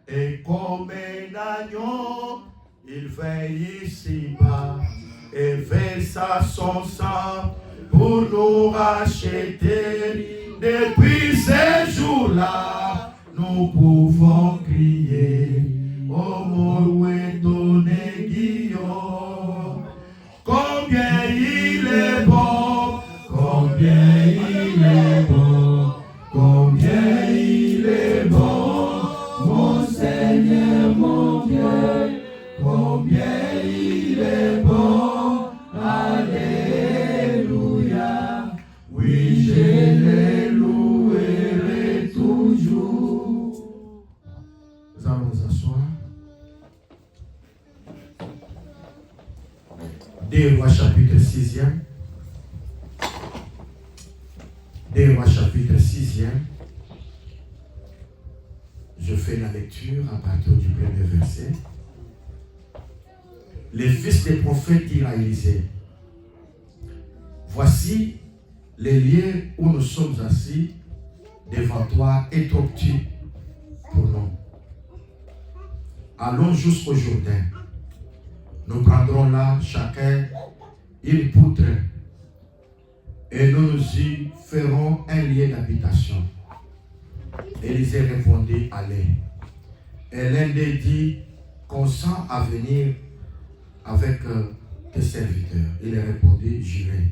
Et comme un agneau, il veille ici-bas et versa son sang pour nous racheter. Depuis ce jour-là, nous pouvons crier, oh mon étonné Guillaume, combien il est bon, combien il est bon, combien il est bon, mon Seigneur, mon Dieu, combien il est bon, alléluia, oui je le louerai toujours. Nous allons nous asseoir. 2 Rois chapitre 6e. 2 Rois chapitre 6e. Je fais la lecture à partir du premier verset. Les fils des prophètes dirent à Élisée, voici les lieux où nous sommes assis devant toi est trop petit pour nous. Allons jusqu'au Jourdain. Nous prendrons là chacun une poutre et nous nous y ferons un lieu d'habitation. Élisée répondit, allez. Et l'un d'eux dit, consens à venir avec tes serviteurs. Il répondit, j'irai.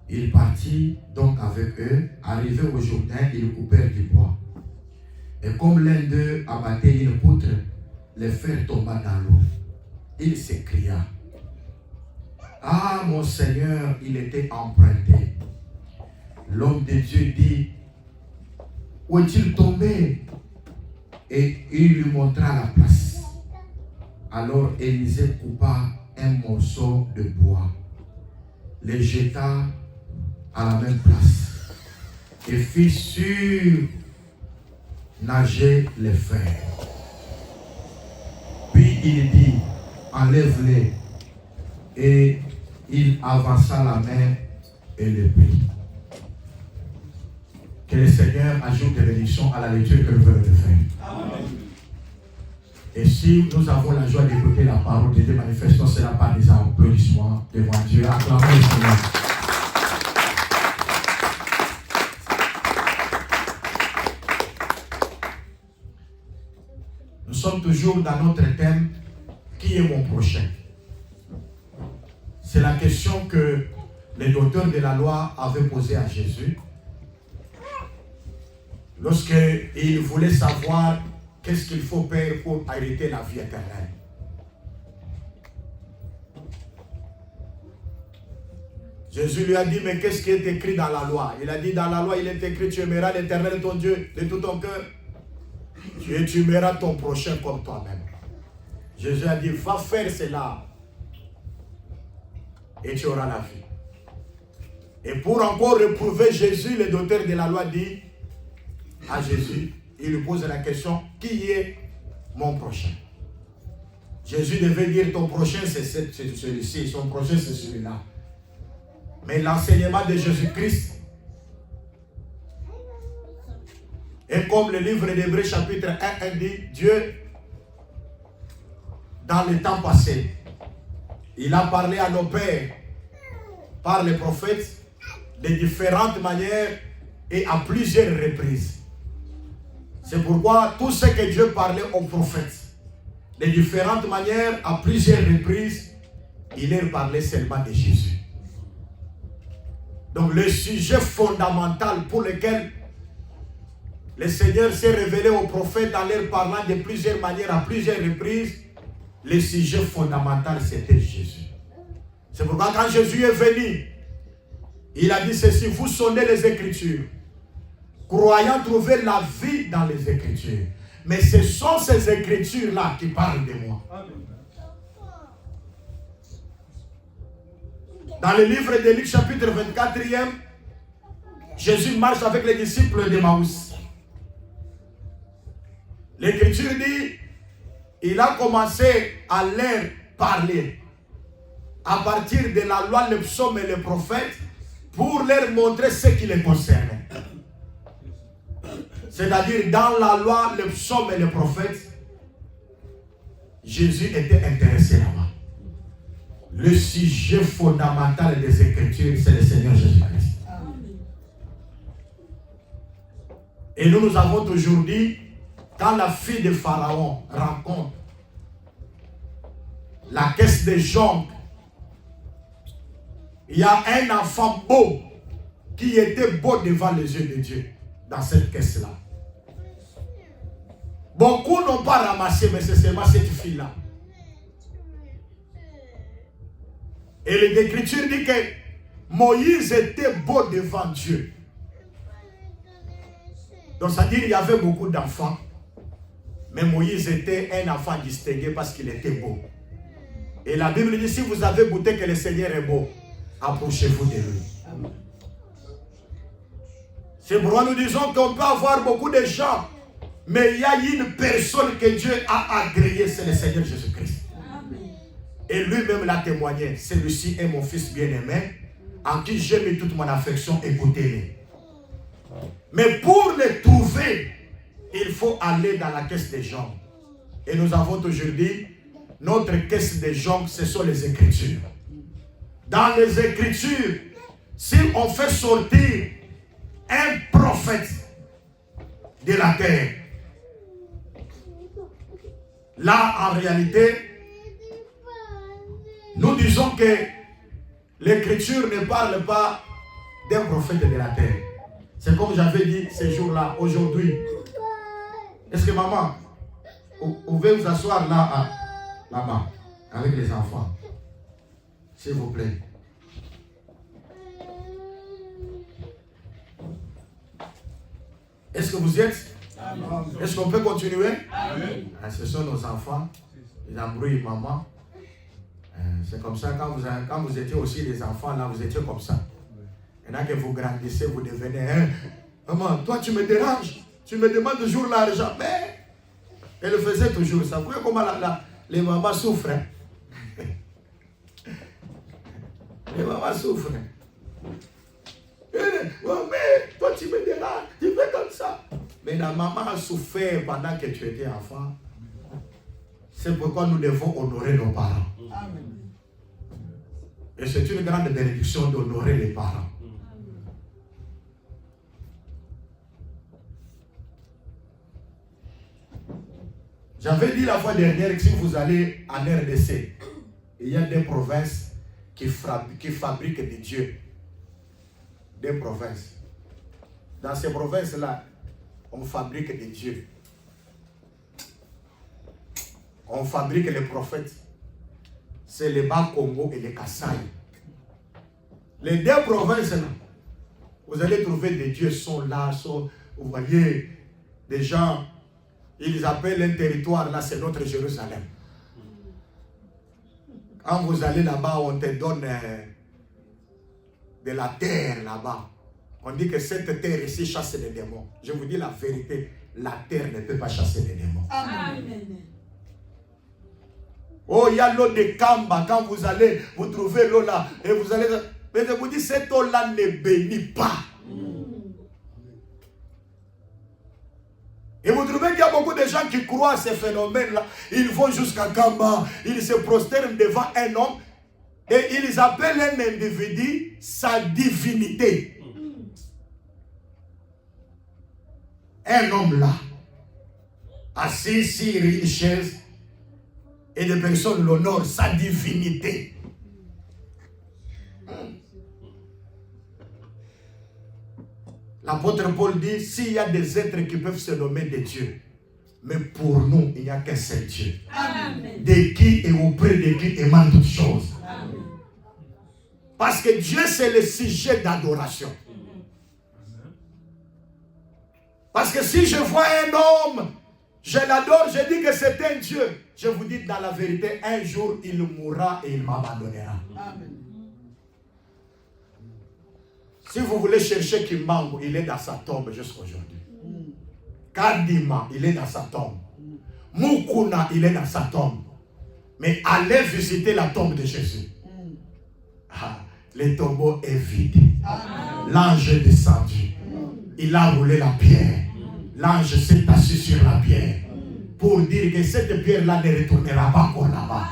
Il partit donc avec eux. Arrivé au Jourdain, ils coupèrent du bois. Et comme l'un d'eux abattait une poutre, le fer tomba dans l'eau. Il s'écria, ah mon Seigneur, il était emprunté. L'homme de Dieu dit, où est-il tombé? Et il lui montra la place. Alors Élisée coupa un morceau de bois, le jeta à la même place et fit surnager le fer. Puis il dit, enlève-les. Et il avança la main et le prit. Que le Seigneur ajoute des bénédictions à la lecture que nous venons de faire. Amen. Et si nous avons la joie d'écouter la parole de Dieu, manifestons cela par des applaudissements devant Dieu. Acclamons le Seigneur. Nous sommes toujours dans notre thème, qui est mon prochain? C'est la question que les docteurs de la loi avaient posée à Jésus lorsqu'il voulait savoir qu'est-ce qu'il faut faire pour hériter la vie éternelle. Jésus lui a dit, mais qu'est-ce qui est écrit dans la loi? Il a dit, dans la loi, il est écrit, tu aimeras l'Éternel ton Dieu de tout ton cœur. Et tu aimeras ton prochain comme toi-même. Jésus a dit, va faire cela et tu auras la vie. Et pour encore reprouver Jésus, le docteur de la loi dit à Jésus, il lui pose la question, qui est mon prochain? Jésus devait dire, ton prochain c'est celui-ci, son prochain c'est celui-là. Mais l'enseignement de Jésus-Christ est comme le livre d'Hébreux chapitre 1 dit, Dieu, dans le temps passé, il a parlé à nos pères par les prophètes de différentes manières et à plusieurs reprises. C'est pourquoi tout ce que Dieu parlait aux prophètes de différentes manières, à plusieurs reprises, il leur parlait seulement de Jésus. Donc le sujet fondamental pour lequel le Seigneur s'est révélé aux prophètes en leur parlant de plusieurs manières, à plusieurs reprises, le sujet fondamental c'était Jésus. C'est pourquoi quand Jésus est venu, il a dit ceci, vous sondez les Écritures, croyant trouver la vie dans les Écritures. Mais ce sont ces Écritures-là qui parlent de moi. Dans le livre de Luc chapitre 24e, Jésus marche avec les disciples d'Emmaüs. L'Écriture dit, il a commencé à leur parler à partir de la loi, le psaume et le prophète pour leur montrer ce qui les concernait. C'est-à-dire dans la loi, les psaumes et les prophètes, Jésus était intéressé là-bas. Le sujet fondamental des Écritures, c'est le Seigneur Jésus-Christ. Et nous avons toujours dit, quand la fille de Pharaon rencontre la caisse des joncs, il y a un enfant beau qui était beau devant les yeux de Dieu dans cette caisse-là. Beaucoup n'ont pas ramassé, mais c'est seulement cette fille-là. Et l'Écriture dit que Moïse était beau devant Dieu. Donc ça veut dire qu'il y avait beaucoup d'enfants, mais Moïse était un enfant distingué parce qu'il était beau. Et la Bible dit, si vous avez goûté que le Seigneur est beau, approchez-vous de lui. C'est pourquoi nous disons qu'on peut avoir beaucoup de gens, mais il y a une personne que Dieu a agréée, c'est le Seigneur Jésus-Christ. Et lui-même l'a témoigné. Celui-ci est mon fils bien-aimé, en qui j'ai mis toute mon affection, écoutez-le. Mais pour le trouver, il faut aller dans la caisse des gens. Et nous avons toujours dit, notre caisse des gens, ce sont les Écritures. Dans les Écritures, si on fait sortir un prophète de la terre, là en réalité, nous disons que l'Écriture ne parle pas d'un prophète de la terre. C'est comme j'avais dit ces jours-là, aujourd'hui. Est-ce que maman, vous pouvez vous asseoir là, là-bas, avec les enfants, s'il vous plaît. Est-ce que vous y êtes? Est-ce qu'on peut continuer? Ce sont nos enfants, ils embrouillent maman. C'est comme ça, quand vous étiez aussi des enfants, là, vous étiez comme ça. Maintenant que vous grandissez, vous devenez, hein, maman, toi tu me déranges, tu me demandes toujours l'argent. Mais elle faisait toujours ça. Vous voyez comment les mamans souffrent. Hein? Les mamans souffrent. Mais toi tu me déranges, tu fais comme ça. Mais la maman a souffert pendant que tu étais enfant. C'est pourquoi nous devons honorer nos parents. Amen. Et c'est une grande bénédiction d'honorer les parents. J'avais dit la fois dernière que si vous allez en RDC, il y a des provinces qui fabriquent des dieux. Des provinces. Dans ces provinces-là, on fabrique des dieux. On fabrique les prophètes. C'est les Bas-Congo et les Kassai. Les deux provinces-là, vous allez trouver des dieux sont là, vous voyez, des gens, ils appellent un territoire là, c'est notre Jérusalem. Quand vous allez là-bas, on te donne de la terre là-bas. On dit que cette terre ici chasse les démons. Je vous dis la vérité, la terre ne peut pas chasser les démons. Amen. Oh, il y a l'eau de Kamba. Quand vous allez, vous trouvez l'eau là, et vous allez... Mais je vous dis, cette eau-là ne bénit pas. Et vous trouvez qu'il y a beaucoup de gens qui croient à ces phénomènes-là. Ils vont jusqu'à Kamba, ils se prosternent devant un homme, et ils appellent un individu sa divinité. Un homme là, assis sur une chaise, et des personnes l'honorent, sa divinité. L'apôtre Paul dit, s'il y a des êtres qui peuvent se nommer des dieux, mais pour nous, il n'y a qu'un seul Dieu. Amen. De qui et auprès de qui émanent toutes choses. Amen. Parce que Dieu, c'est le sujet d'adoration. Parce que si je vois un homme, je l'adore, je dis que c'est un Dieu. Je vous dis dans la vérité, un jour, il mourra et il m'abandonnera. Amen. Si vous voulez chercher Kimbangu, il est dans sa tombe jusqu'à aujourd'hui. Kadima, il est dans sa tombe. Mukuna, il est dans sa tombe. Mais allez visiter la tombe de Jésus. Le tombeau est vide. L'ange est descendu. Il a roulé la pierre. l'ange s'est assis sur la pierre pour dire que cette pierre-là ne retournera pas encore là-bas.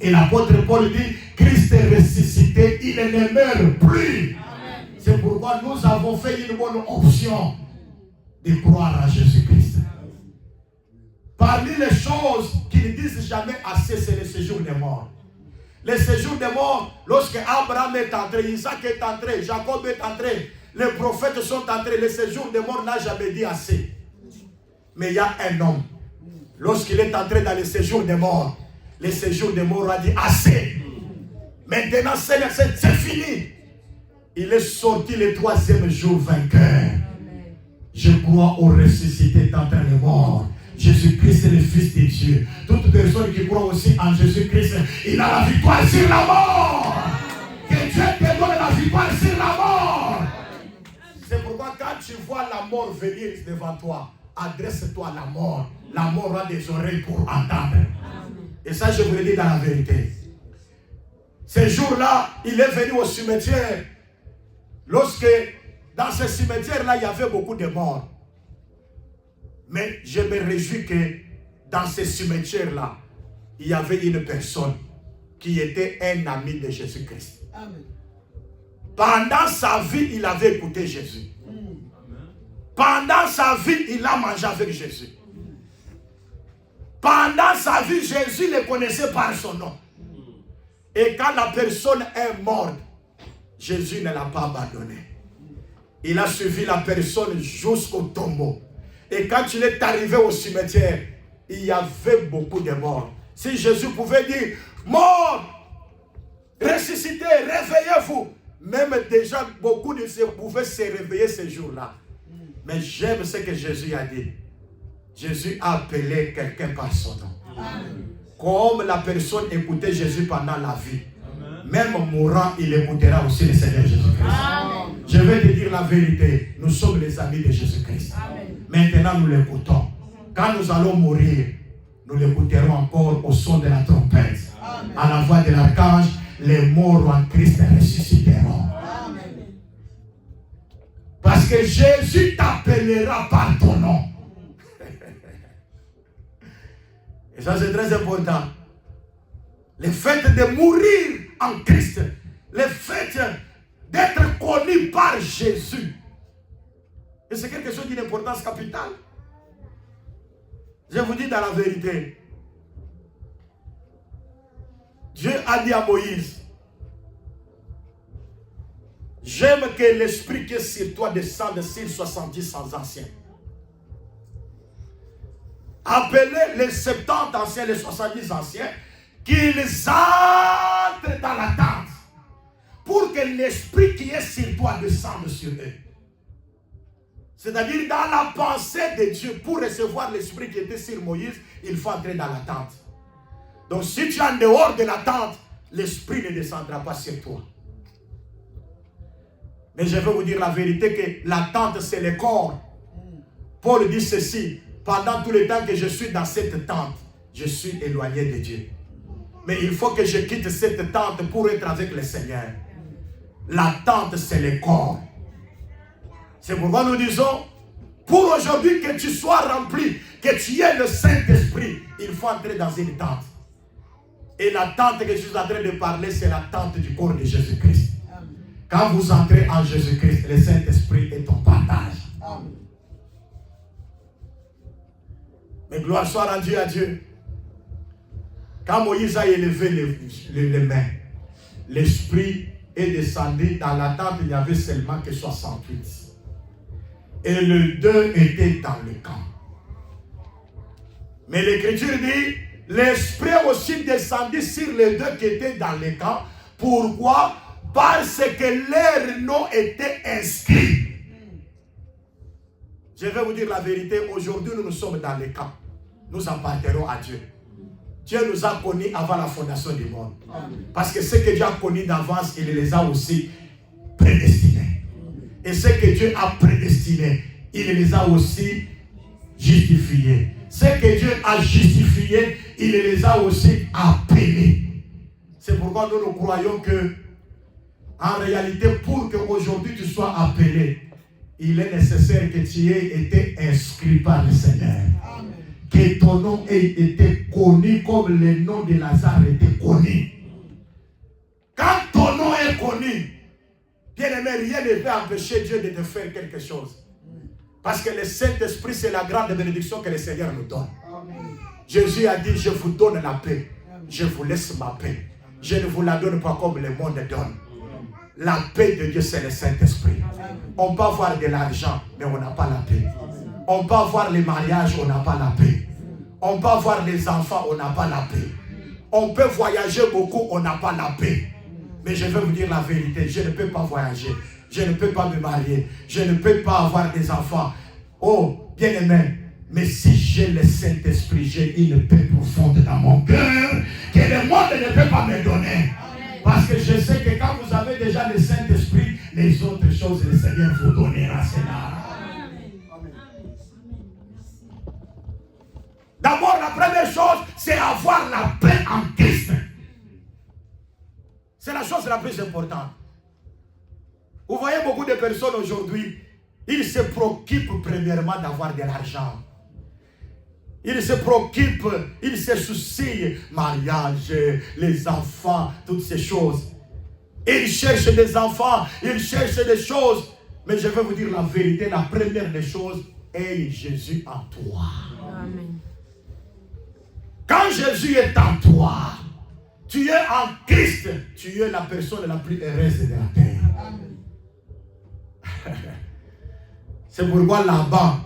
Et l'apôtre Paul dit, Christ est ressuscité, il ne meurt plus. C'est pourquoi nous avons fait une bonne option de croire à Jésus-Christ. Parmi les choses qui ne disent jamais assez, c'est le séjour des morts. Le séjour des morts, lorsque Abraham est entré, Isaac est entré, Jacob est entré, les prophètes sont entrés, le séjour des morts n'a jamais dit assez. Mais il y a un homme, lorsqu'il est entré dans le séjour des morts, le séjour des morts a dit assez. Maintenant c'est fini. Il est sorti le 3e jour vainqueur. Je crois au ressuscité d'entre les morts. Jésus-Christ est le Fils de Dieu. Toute personne qui croit aussi en Jésus-Christ, il a la victoire sur la mort. Que Dieu te donne la victoire sur la mort. C'est pourquoi quand tu vois la mort venir devant toi, adresse-toi à la mort. La mort a des oreilles pour entendre. Et ça, je vous le dis dans la vérité. Ce jour-là, il est venu au cimetière. Lorsque dans ce cimetière-là, il y avait beaucoup de morts. Mais je me réjouis que dans ce cimetière-là, il y avait une personne qui était un ami de Jésus-Christ. Pendant sa vie, il avait écouté Jésus. Pendant sa vie, il a mangé avec Jésus. Pendant sa vie, Jésus le connaissait par son nom. Et quand la personne est morte, Jésus ne l'a pas abandonné. Il a suivi la personne jusqu'au tombeau. Et quand il est arrivé au cimetière, il y avait beaucoup de morts. Si Jésus pouvait dire, mort, ressuscitez, réveillez-vous. Même déjà, beaucoup de ceux pouvaient se réveiller ce jour-là. Mais j'aime ce que Jésus a dit. Jésus a appelé quelqu'un par son nom. Amen. Comme la personne écoutait Jésus pendant la vie. Amen. Même mourant, il écoutera aussi le Seigneur Jésus-Christ. Je vais te dire la vérité. Nous sommes les amis de Jésus-Christ. Maintenant, nous l'écoutons. Quand nous allons mourir, nous l'écouterons encore au son de la trompette. Amen. À la voix de l'archange, les morts en Christ ressusciteront. Amen. Parce que Jésus t'appellera par ton nom. Et ça, c'est très important. Le fait de mourir en Christ, le fait d'être connu par Jésus, et c'est quelque chose d'une importance capitale. Je vous dis dans la vérité, Dieu a dit à Moïse, j'aime que l'esprit qui est sur toi descende sur 70 ans anciens. Appelez les 70 anciens, les 70 anciens, qu'ils entrent dans la tente pour que l'esprit qui est sur toi descende sur eux. C'est-à-dire dans la pensée de Dieu, pour recevoir l'esprit qui était sur Moïse, il faut entrer dans la tente. Donc si tu es en dehors de la tente, l'esprit ne descendra pas sur toi. Mais je vais vous dire la vérité que la tente c'est le corps. Paul dit ceci, pendant tout le temps que je suis dans cette tente, je suis éloigné de Dieu. Mais il faut que je quitte cette tente pour être avec le Seigneur. La tente c'est le corps. C'est pourquoi nous disons, pour aujourd'hui que tu sois rempli, que tu aies le Saint-Esprit, il faut entrer dans une tente. Et la tente que je suis en train de parler, c'est la tente du corps de Jésus-Christ. Quand vous entrez en Jésus-Christ, le Saint-Esprit est ton partage. Amen. Mais gloire soit rendue à Dieu. Quand Moïse a élevé les mains, l'Esprit est descendu. Dans la tente, il n'y avait seulement que 68. Et le 2 était dans le camp. Mais l'Écriture dit, l'Esprit aussi descendu sur les 2 qui étaient dans le camp. Pourquoi? Parce que leur nom était inscrit. Je vais vous dire la vérité, aujourd'hui nous sommes dans le camp. Nous appartenons à Dieu. Dieu nous a connus avant la fondation du monde. Parce que ce que Dieu a connu d'avance, il les a aussi prédestinés. Et ce que Dieu a prédestiné, il les a aussi justifiés. Ce que Dieu a justifié, il les a aussi appelés. C'est pourquoi nous croyons que, en réalité, pour qu'aujourd'hui tu sois appelé, il est nécessaire que tu aies été inscrit par le Seigneur. Que ton nom ait été connu comme le nom de Lazare était connu. Quand ton nom est connu, bien-aimé, rien ne peut empêcher Dieu de te faire quelque chose. Parce que le Saint-Esprit, c'est la grande bénédiction que le Seigneur nous donne. Jésus a dit, je vous donne la paix. Je vous laisse ma paix. Je ne vous la donne pas comme le monde donne. La paix de Dieu, c'est le Saint-Esprit. On peut avoir de l'argent, mais on n'a pas la paix. On peut avoir les mariages, on n'a pas la paix. On peut avoir les enfants, on n'a pas la paix. On peut voyager beaucoup, on n'a pas la paix. Mais je vais vous dire la vérité, je ne peux pas voyager. Je ne peux pas me marier. Je ne peux pas avoir des enfants. Oh, bien-aimé, mais si j'ai le Saint-Esprit, j'ai une paix profonde dans mon cœur que le monde ne peut pas me donner. Parce que je sais que quand vous avez déjà le Saint-Esprit, les autres choses, le Seigneur vous donnera cela. D'abord, la première chose, c'est avoir la paix en Christ. C'est la chose la plus importante. Vous voyez beaucoup de personnes aujourd'hui, ils se préoccupent premièrement d'avoir de l'argent. Ils se préoccupent, ils se soucient, mariage, les enfants, toutes ces choses. Ils cherchent des enfants, ils cherchent des choses. Mais je vais vous dire la vérité, la première des choses est Jésus en toi. Amen. Quand Jésus est en toi, tu es en Christ, tu es la personne la plus heureuse de la terre. C'est pourquoi Laban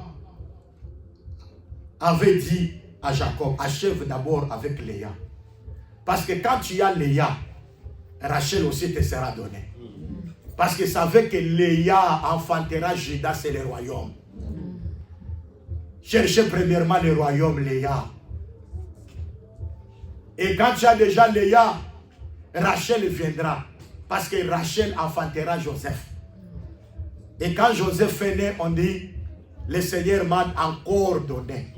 avait dit à Jacob, achève d'abord avec Léa. Parce que quand tu as Léa, Rachel aussi te sera donnée. Parce qu'il savait que Léa enfantera Judas, c'est le royaume. Cherchez premièrement le royaume, Léa. Et quand tu as déjà Léa, Rachel viendra. Parce que Rachel enfantera Joseph. Et quand Joseph est né, on dit, le Seigneur m'a encore donné.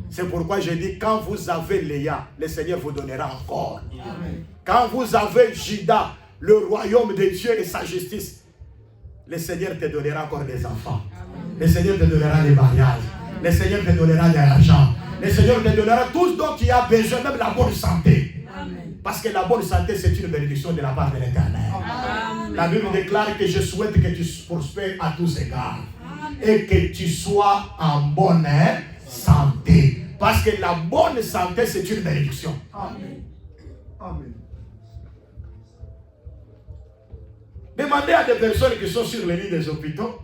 C'est pourquoi je dis, quand vous avez Léa, le Seigneur vous donnera encore. Amen. Quand vous avez Judas, le royaume de Dieu et sa justice, le Seigneur te donnera encore des enfants. Amen. Le Seigneur te donnera des mariages. Amen. Le Seigneur te donnera de l'argent. Le Seigneur te donnera tout ce dont tu as besoin, même la bonne santé. Amen. Parce que la bonne santé, c'est une bénédiction de la part de l'Éternel. La Bible déclare que je souhaite que tu prospères à tous égards. Amen. Et que tu sois en bonne santé. Parce que la bonne santé, c'est une bénédiction. Amen. Amen. Demandez à des personnes qui sont sur les lits des hôpitaux.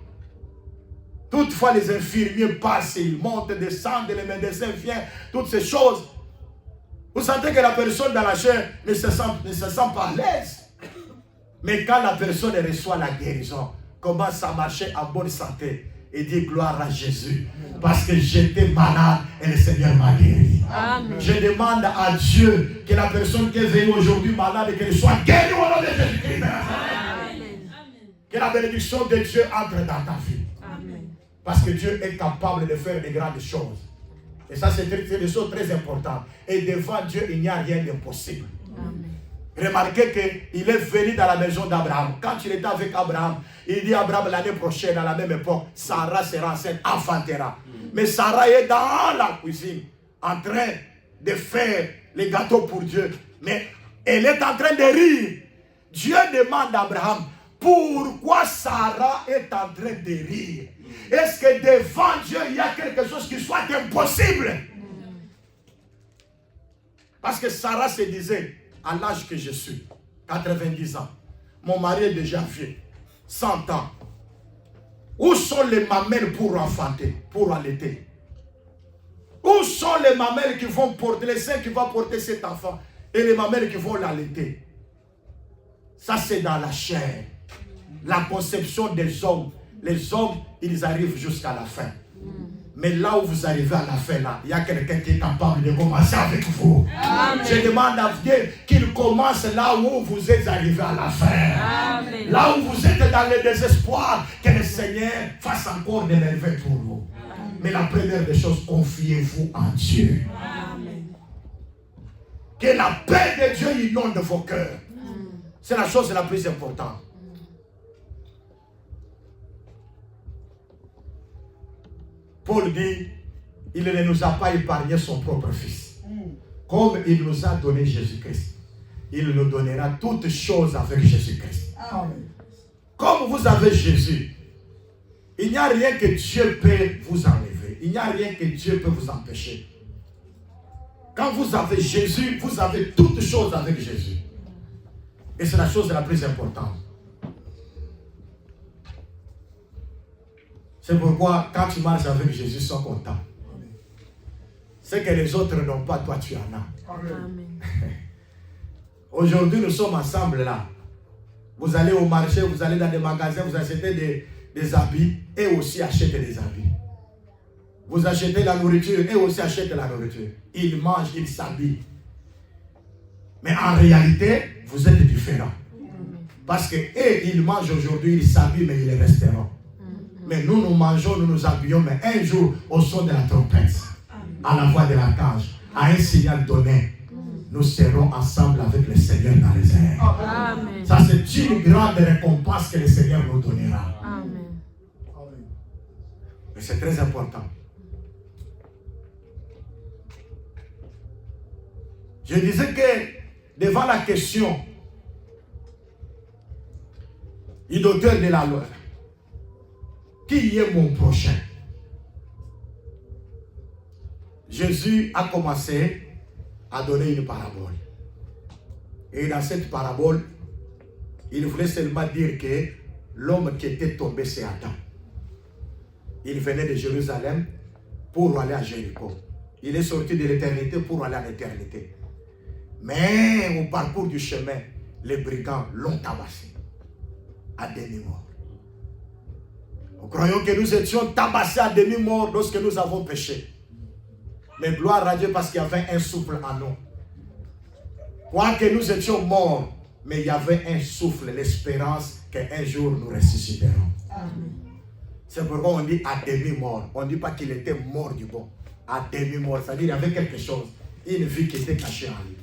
Toutefois, les infirmiers passent, ils montent, descendent, les médecins viennent, toutes ces choses. Vous sentez que la personne dans la chair ne se sent pas à l'aise. Mais quand la personne reçoit la guérison, commence à marcher en bonne santé, et dit gloire à Jésus. Parce que j'étais malade et le Seigneur m'a guéri. Amen. Je demande à Dieu que la personne qui est venue aujourd'hui malade, qu'elle soit guérie au nom de Jésus-Christ. Que la bénédiction de Dieu entre dans ta vie. Amen. Parce que Dieu est capable de faire de grandes choses. Et ça, c'est des choses très importantes. Et devant Dieu, il n'y a rien d'impossible. Remarquez qu'il est venu dans la maison d'Abraham. Quand il était avec Abraham, il dit à Abraham, l'année prochaine, à la même époque, Sarah sera enceinte, enfantera. Mais Sarah est dans la cuisine, en train de faire les gâteaux pour Dieu. Mais elle est en train de rire. Dieu demande à Abraham, pourquoi Sarah est en train de rire? Est-ce que devant Dieu, il y a quelque chose qui soit impossible? Parce que Sarah se disait, à l'âge que je suis, 90 ans, mon mari est déjà vieux, 100 ans. Où sont les mamelles pour enfanter, pour allaiter? Où sont les mamelles qui vont porter, les seins qui vont porter cet enfant et les mamelles qui vont l'allaiter? Ça, c'est dans la chair. La conception des hommes. Les hommes, ils arrivent jusqu'à la fin. Mais là où vous arrivez à la fin, là, il y a quelqu'un qui est capable de commencer avec vous. Amen. Je demande à Dieu qu'il commence là où vous êtes arrivé à la fin. Amen. Là où vous êtes dans le désespoir, que le Seigneur fasse encore des merveilles pour vous. Amen. Mais la première des choses, confiez-vous en Dieu. Amen. Que la paix de Dieu inonde vos cœurs. C'est la chose la plus importante. Paul dit, il ne nous a pas épargné son propre fils. Comme il nous a donné Jésus-Christ, il nous donnera toutes choses avec Jésus-Christ. Comme vous avez Jésus, il n'y a rien que Dieu peut vous enlever. Il n'y a rien que Dieu peut vous empêcher. Quand vous avez Jésus, vous avez toutes choses avec Jésus. Et c'est la chose la plus importante. C'est pourquoi quand tu marches avec Jésus, sois content. Ce que les autres n'ont pas, toi tu en as. Amen. Aujourd'hui, nous sommes ensemble là. Vous allez au marché, vous allez dans des magasins, vous achetez des habits et aussi achetez des habits. Vous achetez la nourriture et aussi achetez la nourriture. Ils mangent, ils s'habillent. Mais en réalité, vous êtes différents. Parce que eux, ils mangent aujourd'hui, ils s'habillent, mais ils resteront. Mais nous, nous mangeons, nous nous habillons, mais un jour, au son de la trompette, à la voix de l'archange, à un signal donné, nous serons ensemble avec le Seigneur dans les airs. Amen. Ça, c'est une grande récompense que le Seigneur nous donnera. Amen. Mais c'est très important. Je disais que devant la question du docteur de la loi, qui est mon prochain? Jésus a commencé à donner une parabole. Et dans cette parabole, il voulait seulement dire que l'homme qui était tombé, c'est Adam. Il venait de Jérusalem pour aller à Jéricho. Il est sorti de l'éternité pour aller à l'éternité. Mais au parcours du chemin, les brigands l'ont tabassé à demi-mort. Nous croyons que nous étions tabassés à demi-mort lorsque nous avons péché. Mais gloire à Dieu parce qu'il y avait un souffle en nous. Quoique nous étions morts, mais il y avait un souffle, l'espérance qu'un jour nous ressusciterons. C'est pourquoi on dit à demi-mort. On ne dit pas qu'il était mort du bon. À demi-mort, c'est-à-dire qu'il y avait quelque chose, une vie qui était cachée en lui.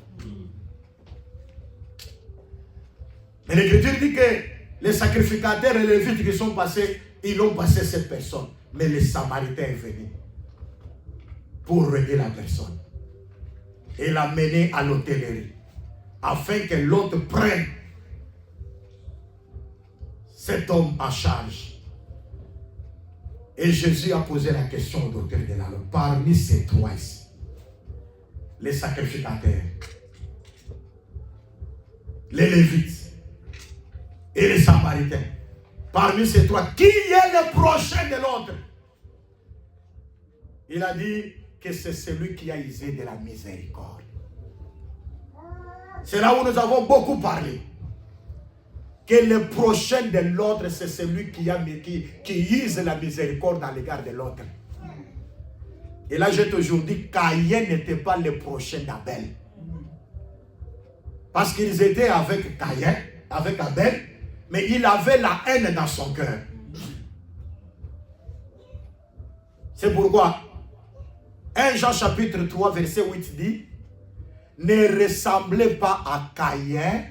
Mais l'Écriture dit que les sacrificateurs et les Lévites qui sont passés, ils ont passé cette personne. Mais le Samaritain est venu pour régler la personne. Et l'a mené à l'hôtellerie. Afin que l'autre prenne cet homme en charge. Et Jésus a posé la question au docteur de la loi. Parmi ces trois ici, les sacrificateurs, les Lévites et les Samaritains, parmi ces trois, qui est le prochain de l'autre? Il a dit que c'est celui qui a usé de la miséricorde. C'est là où nous avons beaucoup parlé. Que le prochain de l'autre, c'est celui qui use la miséricorde à l'égard de l'autre. Et là, je te dis, Caïn n'était pas le prochain d'Abel. Parce qu'ils étaient avec Caïn, avec Abel, mais il avait la haine dans son cœur. C'est pourquoi 1 Jean chapitre 3 verset 8 dit: ne ressemblez pas à Caïn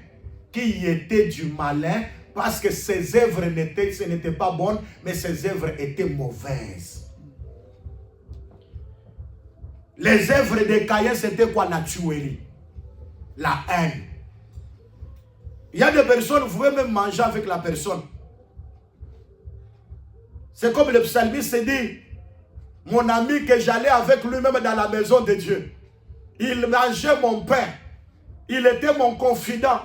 qui était du malin, parce que ses œuvres ce n'était pas bonnes, mais ses œuvres étaient mauvaises. Les œuvres de Caïn, c'était quoi? La tuerie, la haine. Il y a des personnes, vous pouvez même manger avec la personne. C'est comme le psalmiste dit: mon ami que j'allais avec lui-même dans la maison de Dieu, il mangeait mon pain, il était mon confident,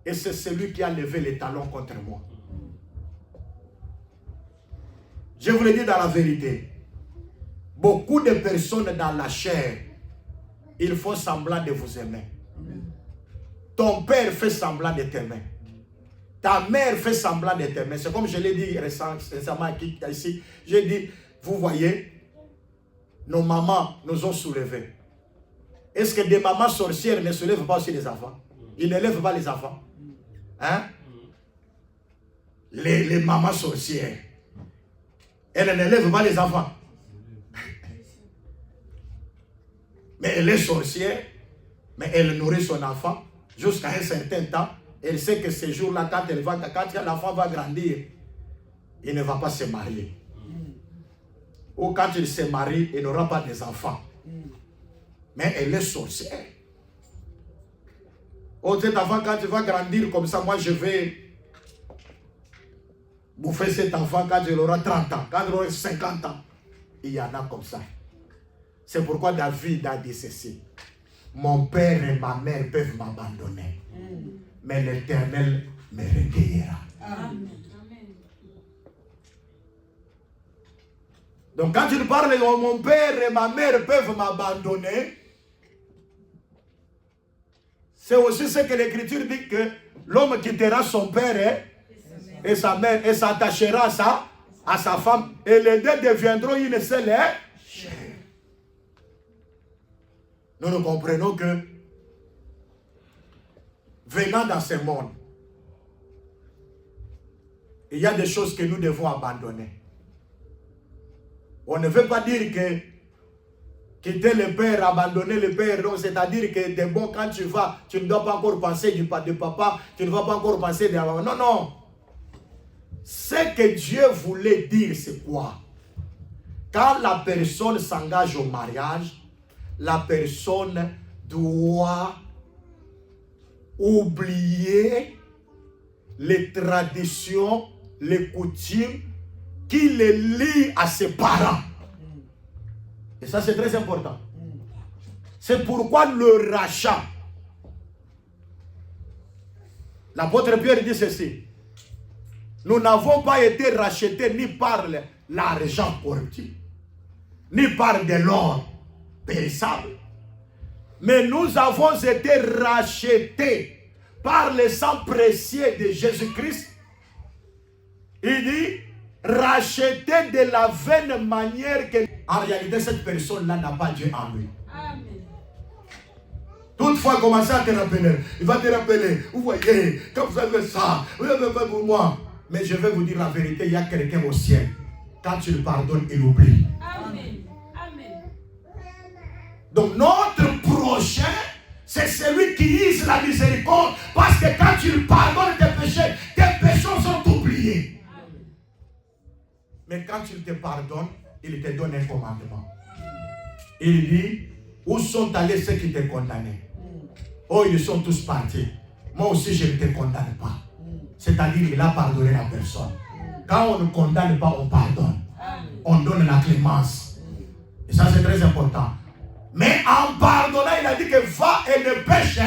et c'est celui qui a levé les talons contre moi. Je vous le dis dans la vérité, beaucoup de personnes dans la chair, ils font semblant de vous aimer. Ton père fait semblant de t'aimer. Ta mère fait semblant de t'aimer. C'est comme je l'ai dit récemment ici. J'ai dit, vous voyez, nos mamans nous ont soulevés. Est-ce que des mamans sorcières ne soulèvent pas aussi les enfants? Ils ne lèvent pas les enfants. Hein? Les mamans sorcières, elles ne lèvent pas les enfants. Mais elle est sorcière, mais elle nourrit son enfant jusqu'à un certain temps. Elle sait que ce jour-là, quand l'enfant va grandir, il ne va pas se marier. ou quand il se marie, il n'aura pas des enfants. Mais elle est sorcière. Oh, cet enfant, quand il va grandir comme ça, moi je vais bouffer cet enfant quand il aura 30 ans, quand il aura 50 ans. Il y en a comme ça. C'est pourquoi David a dit ceci. Mon père et ma mère peuvent m'abandonner, mais l'Éternel me recueillera. Amen. Donc quand il parle de mon père et ma mère peuvent m'abandonner, c'est aussi ce que l'Écriture dit que l'homme quittera son père et sa mère et s'attachera à sa femme et les deux deviendront une seule chair. Nous comprenons que venant dans ce monde, il y a des choses que nous devons abandonner. On ne veut pas dire que quitter le père, abandonner le père, donc c'est-à-dire que c'est bon quand tu vas, tu ne dois pas encore penser de papa, tu ne vas pas encore penser de maman. Non, non. Ce que Dieu voulait dire, c'est quoi? Quand la personne s'engage au mariage, la personne doit oublier les traditions, les coutumes qui les lient à ses parents. Et ça, c'est très important. C'est pourquoi le rachat. L'apôtre Pierre dit ceci. Nous n'avons pas été rachetés ni par l'argent corruptible, ni par de l'or périssable. Mais nous avons été rachetés par le sang précieux de Jésus-Christ. Il dit, rachetés de la vaine manière que... En réalité, cette personne-là n'a pas Dieu en lui. Amen. Toutefois, commencez à te rappeler. Il va te rappeler. Vous voyez, quand vous avez ça, vous avez fait pour moi. Mais je vais vous dire la vérité, il y a quelqu'un au ciel. Quand tu le pardonnes, il oublie. Amen. Amen. Donc notre prochain, c'est celui qui use la miséricorde. Parce que quand tu le pardonnes tes péchés sont oubliés. Amen. Mais quand tu te pardonnes, il te donne un commandement. Il dit, où sont allés ceux qui te condamnaient? Oh, ils sont tous partis. Moi aussi, je ne te condamne pas. C'est-à-dire, il a pardonné la personne. Quand on ne condamne pas, on pardonne. On donne la clémence. Et ça, c'est très important. Mais en pardonnant, il a dit que va et ne pêche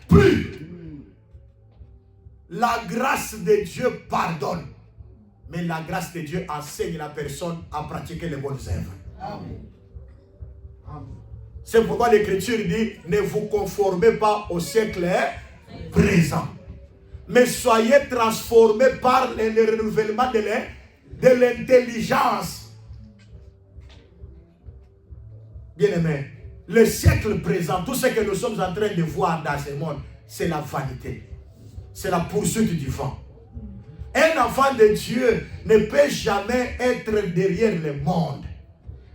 plus. La grâce de Dieu pardonne. Mais la grâce de Dieu enseigne la personne à pratiquer les bonnes œuvres. Amen. C'est pourquoi l'Écriture dit, ne vous conformez pas au siècle présent, mais soyez transformés par le renouvellement de l'intelligence. Bien-aimés, le siècle présent, tout ce que nous sommes en train de voir dans ce monde, c'est la vanité. C'est la poursuite du vent. Un enfant de Dieu ne peut jamais être derrière le monde.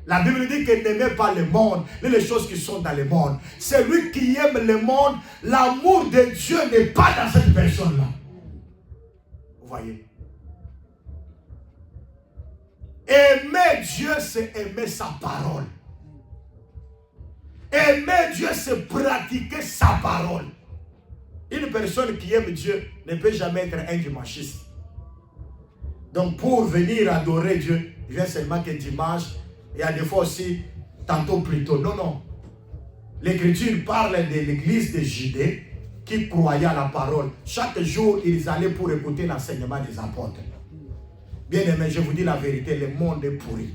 La Bible dit qu'elle n'aimait pas le monde, ni les choses qui sont dans le monde. Celui qui aime le monde, l'amour de Dieu n'est pas dans cette personne-là. Vous voyez? Aimer Dieu, c'est aimer sa parole. Aimer Dieu, c'est pratiquer sa parole. Une personne qui aime Dieu ne peut jamais être un dimanchiste. Donc pour venir adorer Dieu, il vient seulement que dimanche, et à des fois aussi, tantôt plus tôt. Non, non. L'Écriture parle de l'église de Judée qui croyait à la parole. Chaque jour, ils allaient pour écouter l'enseignement des apôtres. Bien aimé, je vous dis la vérité, le monde est pourri.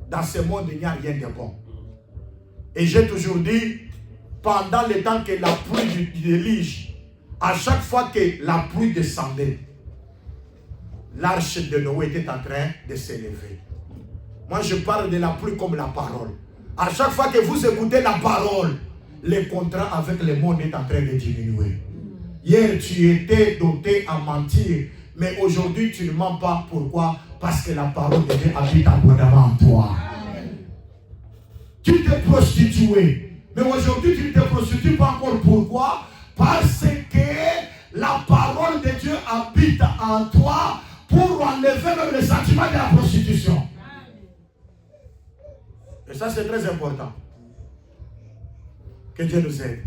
Dans ce monde, il n'y a rien de bon. Et j'ai toujours dit, pendant le temps que la pluie du déluge, à chaque fois que la pluie descendait, l'arche de Noé était en train de s'élever. Moi, je parle de la pluie comme la parole. À chaque fois que vous écoutez la parole, le contrat avec le monde est en train de diminuer. Hier, tu étais doté à mentir, mais aujourd'hui, tu ne mens pas. Pourquoi? Parce que la parole de Dieu habite abondamment en toi. Amen. Tu t'es prostitué, mais aujourd'hui, tu ne te prostitues pas encore. Pourquoi? Parce que la parole de Dieu habite en toi pour enlever même le sentiment de la prostitution. Et ça, c'est très important. Que Dieu nous aide.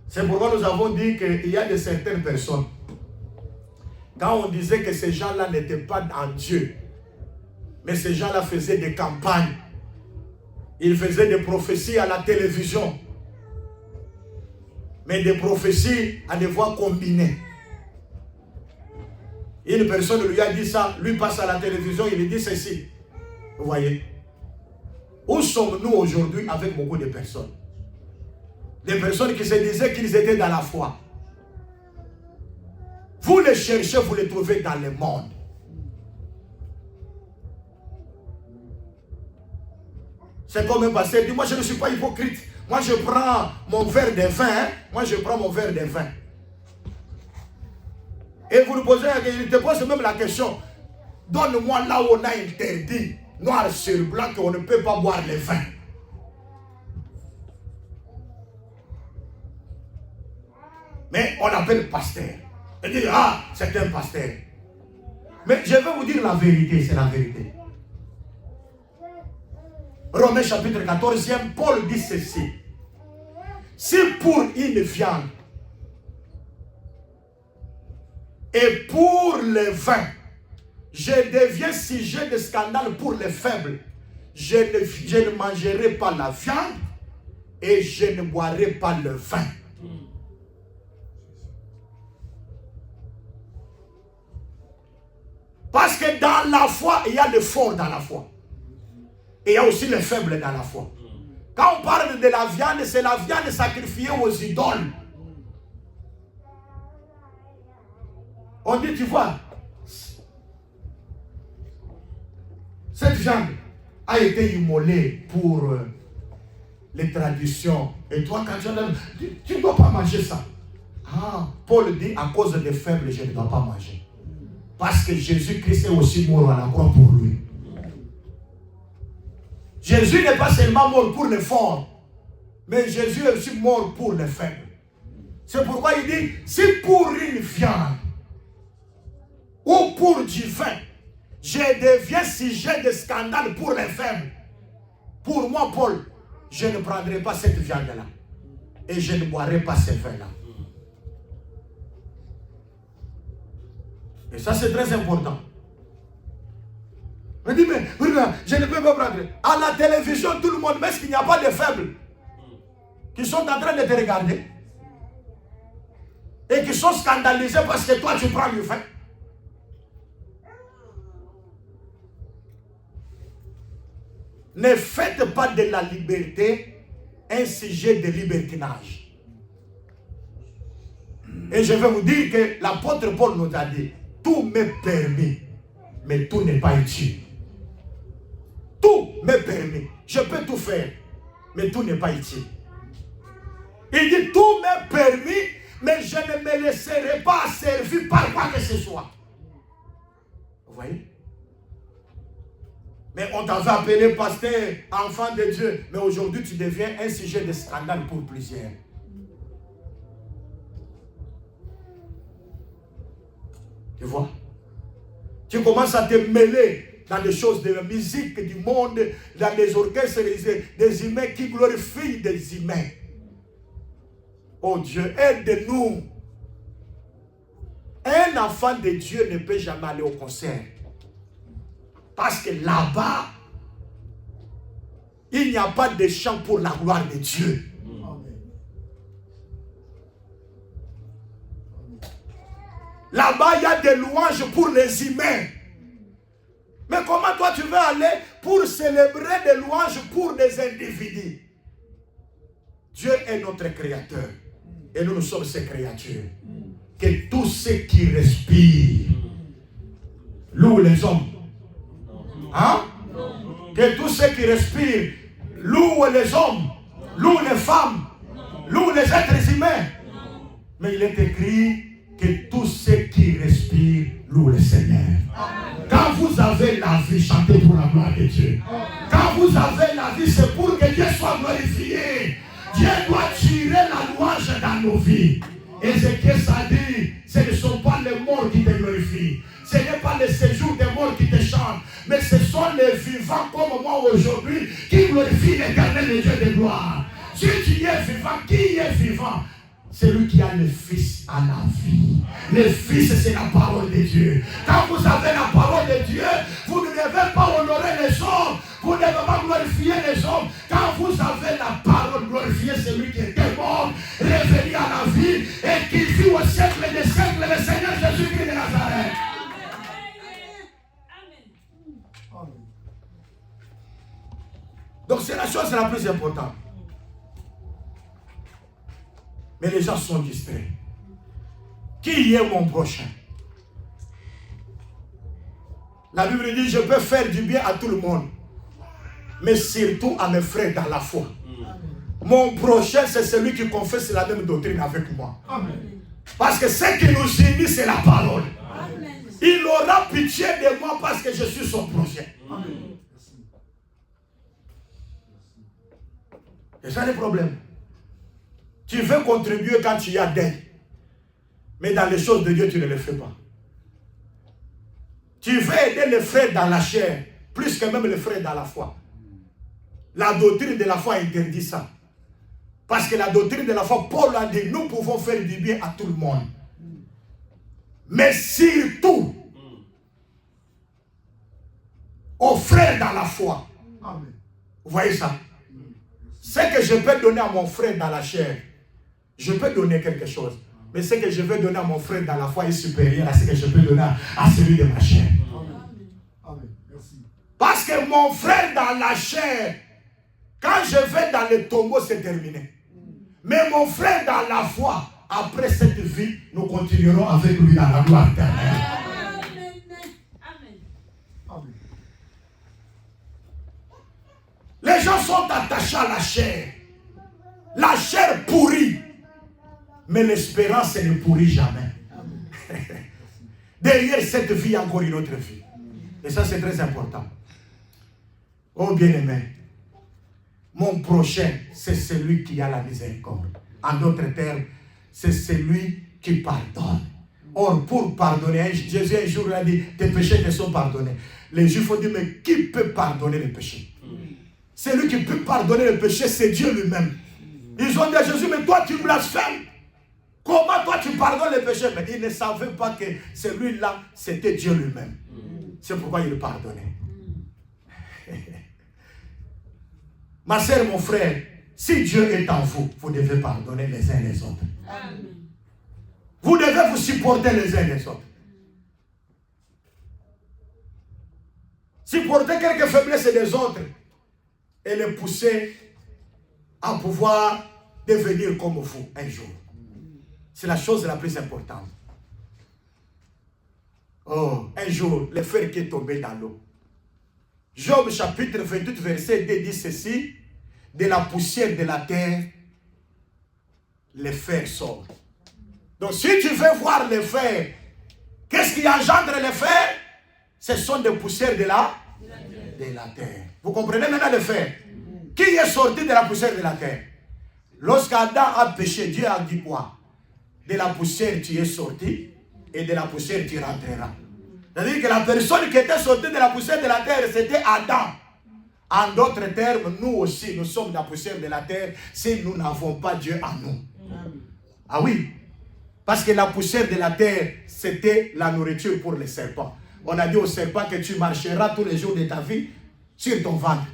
C'est pourquoi nous avons dit qu'il y a de certaines personnes, quand on disait que ces gens-là n'étaient pas en Dieu, mais ces gens-là faisaient des campagnes, ils faisaient des prophéties à la télévision, mais des prophéties à des voix combinées. Une personne lui a dit ça, lui passe à la télévision, il lui dit ceci. Vous voyez? Où sommes-nous aujourd'hui avec beaucoup de personnes? Des personnes qui se disaient qu'ils étaient dans la foi. Vous les cherchez, vous les trouvez dans le monde. C'est comme un pasteur dit, moi je ne suis pas hypocrite. Moi je prends mon verre de vin. Hein? Moi je prends mon verre de vin. Et vous nous posez, il te pose même la question. Donne-moi là où on a interdit, noir sur blanc, qu'on ne peut pas boire le vin. Mais on l'appelle pasteur. Il dit, ah, c'est un pasteur. Mais je vais vous dire la vérité, c'est la vérité. Romains chapitre 14, Paul dit ceci. Si pour une viande et pour le vin, je deviens sujet de scandale pour les faibles, je ne mangerai pas la viande et je ne boirai pas le vin. Parce que dans la foi, il y a les forts dans la foi. Et il y a aussi les faibles dans la foi. Quand on parle de la viande, c'est la viande sacrifiée aux idoles. On dit, tu vois, cette viande a été immolée pour les traditions. Et toi, quand tu ne dois pas manger ça. Ah, Paul dit, à cause des faibles, je ne dois pas manger. Parce que Jésus-Christ est aussi mort à la croix pour lui. Jésus n'est pas seulement mort pour les forts, mais Jésus est aussi mort pour les faibles. C'est pourquoi il dit, si pour une viande ou pour du vin, je deviens sujet de scandale pour les faibles. Pour moi, Paul, je ne prendrai pas cette viande-là. Et je ne boirai pas ce vin-là. Et ça, c'est très important. On dit, mais je ne peux pas prendre. À la télévision, tout le monde, mais est-ce qu'il n'y a pas de faibles qui sont en train de te regarder et qui sont scandalisés parce que toi, tu prends du vin? Ne faites pas de la liberté un sujet de libertinage. Et je vais vous dire que l'apôtre Paul nous a dit, tout m'est permis, mais tout n'est pas utile. Tout m'est permis. Je peux tout faire, mais tout n'est pas utile. Il dit, tout m'est permis, mais je ne me laisserai pas servir par quoi que ce soit. Vous voyez? Mais on t'avait appelé pasteur, enfant de Dieu. Mais aujourd'hui, tu deviens un sujet de scandale pour plusieurs. Tu vois? Tu commences à te mêler dans des choses de la musique, du monde, dans des orchestres, des humains qui glorifient des humains. Oh Dieu, aide-nous. Un enfant de Dieu ne peut jamais aller au concert. Parce que là-bas, il n'y a pas de chant pour la gloire de Dieu. Là-bas, il y a des louanges pour les humains. Mais comment toi tu veux aller pour célébrer des louanges pour des individus? Dieu est notre créateur. Et nous sommes ses créatures. Que tous ceux qui respirent louent les hommes. Hein? Que tous ceux qui respirent louent les hommes, louent les femmes, louent les êtres humains. Mais il est écrit que tous ceux qui respirent louent le Seigneur. Quand vous avez la vie, chantez pour la gloire de Dieu. Quand vous avez la vie, c'est pour que Dieu soit glorifié. Dieu doit tirer la louange dans nos vies. Ézéchiel a dit, ce ne sont pas les morts qui te glorifient. Ce n'est pas mais ce sont les vivants comme moi aujourd'hui qui glorifient l'Éternel, le Dieu de gloire. Si tu es vivant, qui est vivant? Celui qui a le Fils à la vie. Le Fils, c'est la parole de Dieu. Quand vous avez la parole de Dieu, vous ne devez pas honorer les hommes. Vous ne devez pas glorifier les hommes. Quand vous avez la parole, glorifiez celui qui était mort, revenu à la vie et qui vit au siècle des siècles, le Seigneur Jésus-Christ de Nazareth. Amen. Donc c'est la chose la plus importante. Mais les gens sont distraits. Qui est mon prochain? La Bible dit, je peux faire du bien à tout le monde, mais surtout à mes frères dans la foi. Mon prochain, c'est celui qui confesse la même doctrine avec moi. Amen. Parce que ce qui nous unit, c'est la parole. Amen. Il aura pitié de moi parce que je suis son prochain. Amen. C'est ça le problème. Tu veux contribuer quand tu y as d'aide. Mais dans les choses de Dieu, tu ne le fais pas. Tu veux aider les frères dans la chair, plus que même les frères dans la foi. La doctrine de la foi interdit ça. Parce que la doctrine de la foi, Paul a dit, nous pouvons faire du bien à tout le monde. Mais surtout, aux frères dans la foi. Amen. Vous voyez ça? Ce que je peux donner à mon frère dans la chair, je peux donner quelque chose. Mais ce que je vais donner à mon frère dans la foi est supérieur à ce que je peux donner à celui de ma chair. Amen. Amen. Merci. Parce que mon frère dans la chair, quand je vais dans le tombeau, c'est terminé. Mais mon frère dans la foi, après cette vie, nous continuerons avec lui dans la gloire éternelle. Amen. Amen. Les gens sont attachés à la chair. La chair pourrit. Mais l'espérance ne pourrit jamais. Derrière cette vie, encore une autre vie. Et ça, c'est très important. Oh bien-aimé, mon prochain, c'est celui qui a la miséricorde. En d'autres termes, c'est celui qui pardonne. Or, pour pardonner, Jésus un jour a dit, tes péchés te sont pardonnés. Les Juifs ont dit, mais qui peut pardonner les péchés? Celui qui peut pardonner les péchés, c'est Dieu lui-même. Ils ont dit à Jésus, mais toi tu blasphèmes. Comment toi tu pardonnes les péchés? Mais ils ne savaient pas que celui-là, c'était Dieu lui-même. C'est pourquoi il pardonnait. Ma soeur, mon frère, si Dieu est en vous, vous devez pardonner les uns les autres. Amen. Vous devez vous supporter les uns les autres. Supporter quelques faiblesses des autres et les pousser à pouvoir devenir comme vous un jour. C'est la chose la plus importante. Oh, un jour, le fer qui est tombé dans l'eau. Job chapitre 28, verset 2 dit ceci, de la poussière de la terre, le fer sort. Donc si tu veux voir le fer, qu'est-ce qui engendre le fer? Ce sont des poussières de la terre. Vous comprenez maintenant le fer? Qui est sorti de la poussière de la terre? Lorsqu'Adam a péché, Dieu a dit quoi? De la poussière tu es sorti et de la poussière tu rentreras. C'est-à-dire que la personne qui était sortie de la poussière de la terre, c'était Adam. En d'autres termes, nous aussi, nous sommes de la poussière de la terre si nous n'avons pas Dieu en nous. Ah oui, parce que la poussière de la terre, c'était la nourriture pour les serpents. On a dit au serpent que tu marcheras tous les jours de ta vie sur ton ventre.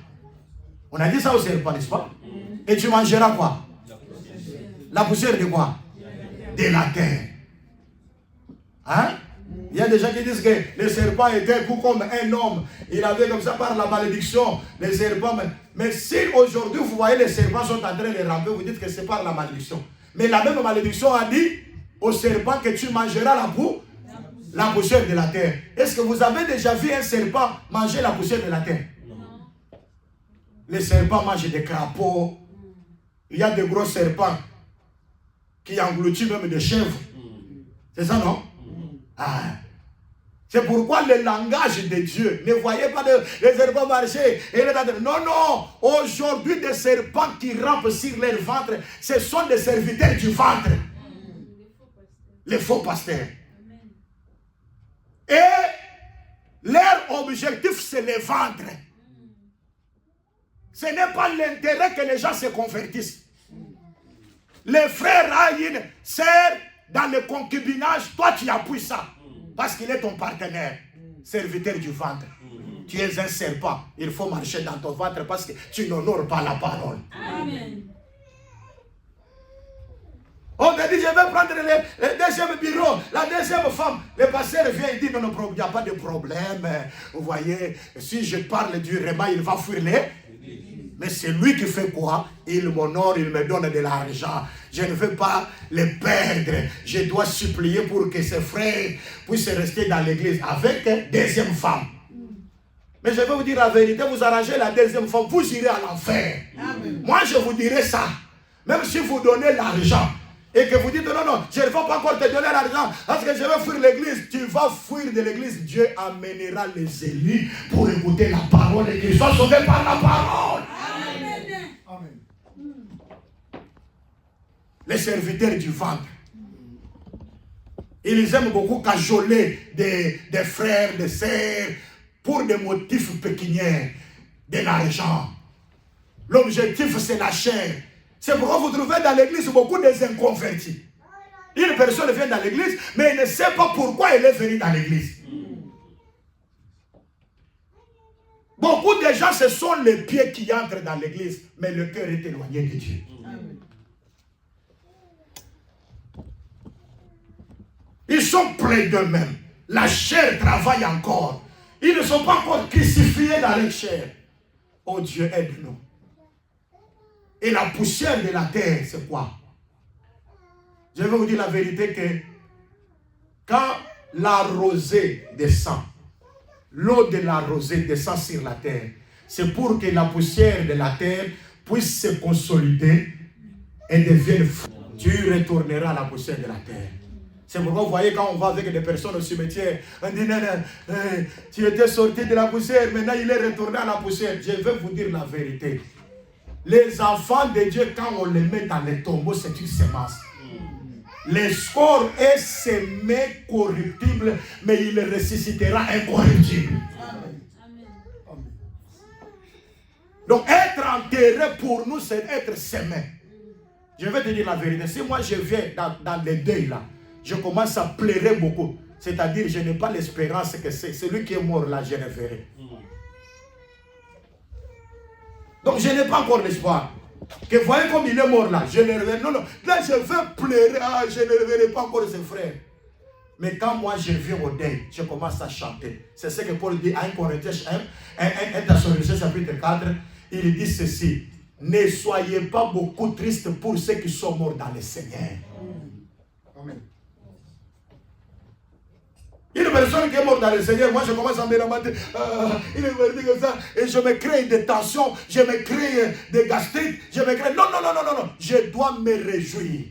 On a dit ça au serpent, n'est-ce pas? Et tu mangeras quoi? La poussière de quoi? De la terre. Hein? Il y a des gens qui disent que le serpent était comme un homme. Il avait comme ça par la malédiction. Les serpents. Mais si aujourd'hui vous voyez les serpents sont en train de ramper, vous dites que c'est par la malédiction. Mais la même malédiction a dit au serpent que tu mangeras la poussière de la terre. Est-ce que vous avez déjà vu un serpent manger la poussière de la terre? Non. Les serpents mangent des crapauds. Il y a de gros serpents qui engloutissent même des chèvres. C'est ça, non? Ah. C'est pourquoi le langage de Dieu, ne voyez pas les serpents marcher. Non, non. Aujourd'hui, des serpents qui rampent sur leur ventre, ce sont des serviteurs du ventre. Les faux pasteurs. Et Leur objectif, c'est le vendre. Ce n'est pas l'intérêt que les gens se convertissent. Les frères ont une sœur dans le concubinage, toi tu appuies ça. Parce qu'il est ton partenaire, serviteur du ventre. Tu es un serpent, il faut marcher dans ton ventre parce que tu n'honores pas la parole. Amen. On te dit, je vais prendre le deuxième bureau, la deuxième femme. Le pasteur vient et dit, non, il n'y a pas de problème. Vous voyez, si je parle du repas, il va fuir les. Mais c'est lui qui fait quoi? Il m'honore, il me donne de l'argent. Je ne veux pas les perdre. Je dois supplier pour que ses frères puissent rester dans l'église avec une deuxième femme. Mais je vais vous dire la vérité, vous arrangez la deuxième femme, vous irez à l'enfer. Moi, je vous dirai ça. Même si vous donnez l'argent et que vous dites non, non, je ne vais pas encore te donner l'argent parce que je vais fuir l'église. Tu vas fuir de l'église. Dieu amènera les élus pour écouter la parole et qu'ils soient sauvés par la parole. Amen. Les serviteurs du ventre. Ils aiment beaucoup cajoler des frères, des sœurs pour des motifs pécuniaires, de l'argent. L'objectif, c'est la chair. C'est pourquoi vous trouvez dans l'église beaucoup de inconvertis. Une personne vient dans l'église, mais elle ne sait pas pourquoi elle est venue dans l'église. Beaucoup de gens, ce sont les pieds qui entrent dans l'église, mais le cœur est éloigné de Dieu. Ils sont près d'eux-mêmes. La chair travaille encore. Ils ne sont pas encore crucifiés dans leur chair. Oh Dieu, aide-nous. Et la poussière de la terre, c'est quoi? Je vais vous dire la vérité que quand la rosée descend, l'eau de la rosée descend sur la terre, c'est pour que la poussière de la terre puisse se consolider et devienne fou. Tu retourneras à la poussière de la terre. C'est pourquoi vous voyez quand on va avec des personnes au cimetière, on dit non, non, tu étais sorti de la poussière, maintenant il est retourné à la poussière. Je vais vous dire la vérité. Les enfants de Dieu, quand on les met dans les tombeaux, c'est une semence. Le score est semé corruptible, mais il ressuscitera incorruptible. Amen. Donc être enterré pour nous, c'est être semé. Je vais te dire la vérité. Si moi je viens dans les deuils là, je commence à pleurer beaucoup. C'est-à-dire, je n'ai pas l'espérance que c'est celui qui est mort là, je le verrai. Donc, je n'ai pas encore l'espoir. Que voyez comme il est mort là, je ne le verrai. Non, non, là je vais pleurer. Ah, je ne le verrai pas encore ses frères. Mais quand moi je viens au deuil, je commence à chanter. C'est ce que Paul dit à 1 Corinthiens 1 Thessaloniciens chapitre 4. Il dit ceci. Ne soyez pas beaucoup tristes pour ceux qui sont morts dans le Seigneur. Amen. Une personne qui est morte dans le Seigneur, moi je commence à me lamenter, il me dit comme ça, et je me crée des tensions, je me crée des gastrites, je me crée... Non, non, non, non, non, non, je dois me réjouir.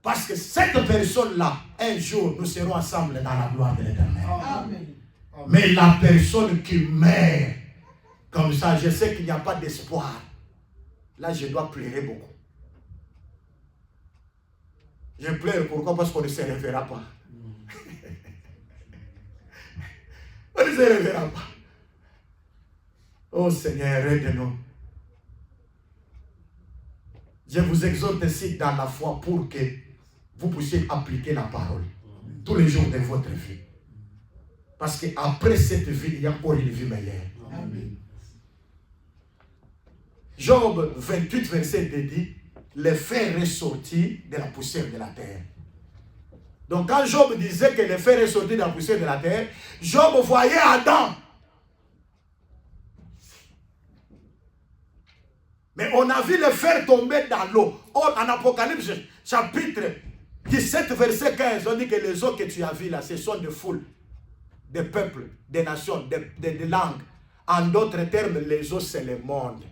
Parce que cette personne-là, un jour, nous serons ensemble dans la gloire de l'Éternel. Amen. Mais la personne qui meurt, comme ça, je sais qu'il n'y a pas d'espoir. Là, je dois pleurer beaucoup. Je pleure, pourquoi? Parce qu'on ne se reverra pas. On ne se reverra pas. Oh Seigneur, aide-nous. Je vous exhorte ici dans la foi pour que vous puissiez appliquer la parole tous les jours de votre vie. Parce qu'après cette vie, il y a encore une vie meilleure. Amen. Job 28, verset 2 dit, les fers est sorti de la poussière de la terre. Donc quand Job disait que les fers est sorti de la poussière de la terre, Job voyait Adam. Mais on a vu les fers tomber dans l'eau. Or, en Apocalypse, chapitre 17, verset 15, on dit que les eaux que tu as vues là, ce sont des foules, des peuples, des nations, des langues. En d'autres termes, les eaux, c'est le monde.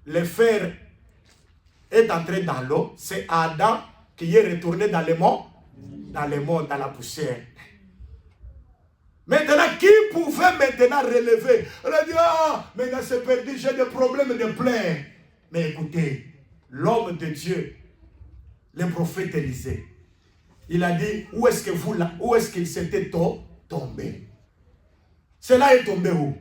Le fer est entré dans l'eau, c'est Adam qui est retourné dans le monde, dans la poussière. Maintenant, qui pouvait maintenant relever? On a dit, ah, maintenant c'est perdu, j'ai des problèmes de plaie. Mais écoutez, l'homme de Dieu, le prophète Élisée, il a dit, où est-ce qu'il s'était tombé? Cela est tombé où?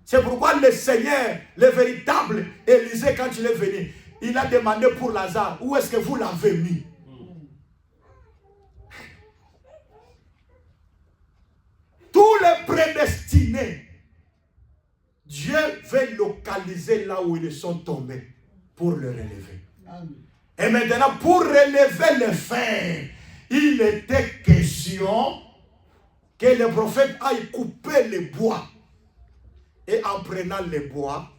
C'est pourquoi le Seigneur, le véritable Élisée, quand il est venu, il a demandé pour Lazare, où est-ce que vous l'avez mis? Tous les prédestinés, Dieu veut localiser là où ils sont tombés pour le relever. Et maintenant, pour relever le fer, il était question que le prophète aille couper les bois. Et en prenant les bois,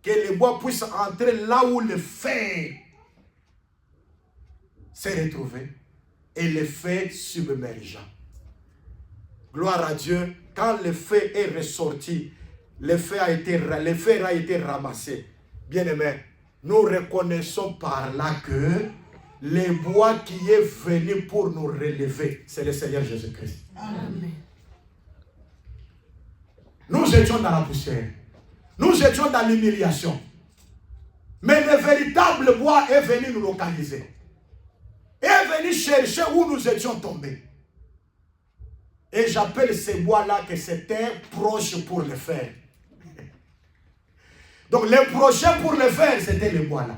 que les bois puissent entrer là où le fer s'est retrouvé. Et le fer submergeant. Gloire à Dieu, quand le fer est ressorti, le fer a été ramassé. Bien-aimés, nous reconnaissons par là que le bois qui est venu pour nous relever, c'est le Seigneur Jésus-Christ. Amen. Nous étions dans la poussière. Nous étions dans l'humiliation. Mais le véritable bois est venu nous localiser. Est venu chercher où nous étions tombés. Et j'appelle ces bois-là que c'était proche pour le faire. Donc les projets pour le faire, c'était les bois-là.